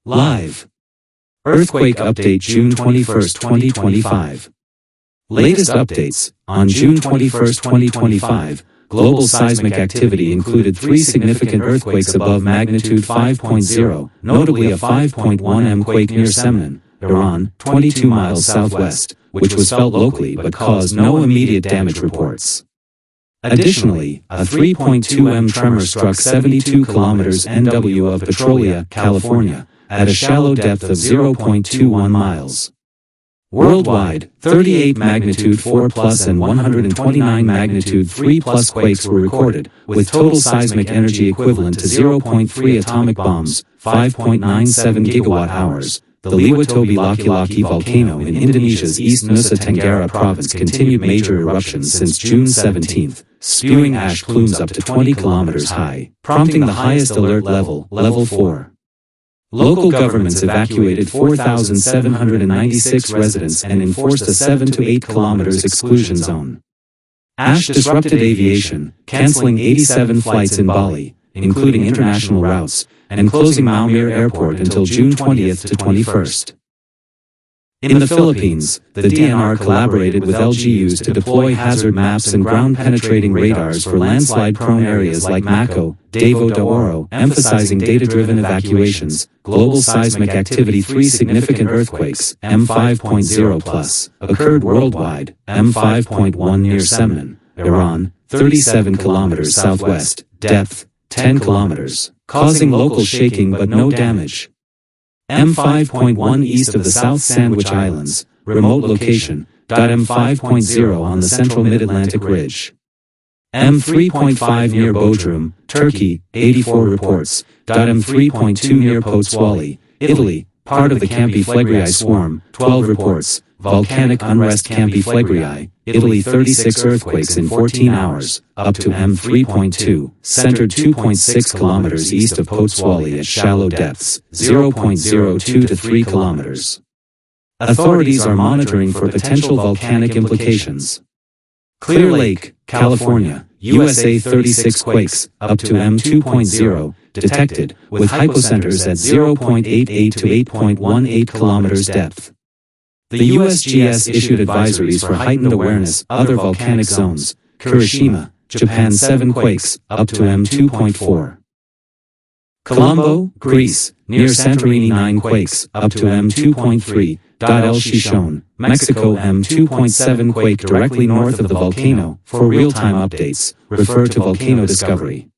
Live. Earthquake update June 21, 2025. Latest updates. On June 21, 2025, global seismic activity included 3 significant earthquakes above magnitude 5.0, notably a 5.1 M quake near Semnan, Iran, 22 miles southwest, which was felt locally but caused no immediate damage reports. Additionally, a 3.2 M tremor struck 72 kilometers NW of Petrolia, California, at a shallow depth of 0.21 miles. Worldwide, 38 magnitude 4 plus and 129 magnitude 3 plus quakes were recorded, with total seismic energy equivalent to 0.3 atomic bombs, 5.97 gigawatt hours. The Lewotobi Laki-laki volcano in Indonesia's East Nusa Tenggara province continued major eruptions since June 17, spewing ash plumes up to 20 kilometers high, prompting the highest alert level, level 4. Local governments evacuated 4,796 residents and enforced a 7 to 8 kilometers exclusion zone. Ash disrupted aviation, canceling 87 flights in Bali, including international routes, and closing Maumere Airport until June 20 to 21. In the Philippines, the DNR collaborated with LGUs to deploy hazard maps and ground-penetrating radars for landslide-prone areas like Mako, Davao de Oro, emphasizing data-driven evacuations. Global seismic activity 3 significant earthquakes, M5.0 plus, occurred worldwide, M5.1 near Semnan, Iran, 37 kilometers southwest, depth, 10 kilometers, causing local shaking but no damage. M5.1 east of the South Sandwich Islands, remote location, M5.0 on the central mid-Atlantic ridge. M3.5 near Bodrum, Turkey, 84 reports, M3.2 near Pozzuoli, Italy, part of the Campi Flegrei swarm, 12 reports, volcanic unrest Campi Flegrei, Italy 36 earthquakes in 14 hours, up to M3.2, centered 2.6 kilometers east of Pozzuoli at shallow depths, 0.02 to 3 kilometers. Authorities are monitoring for potential volcanic implications. Clear Lake, California, USA 36 quakes, up to M2.0, detected, with hypocenters at 0.88 to 8.18 kilometers depth. The USGS issued advisories for heightened awareness. Other volcanic zones, Hiroshima, Japan 7 quakes, up to M2.4. Colombo, Greece, near Santorini 9 quakes, up to M2.3. El Chichon, Mexico M2.7 quake directly north of the volcano. For real-time updates, refer to Volcano Discovery.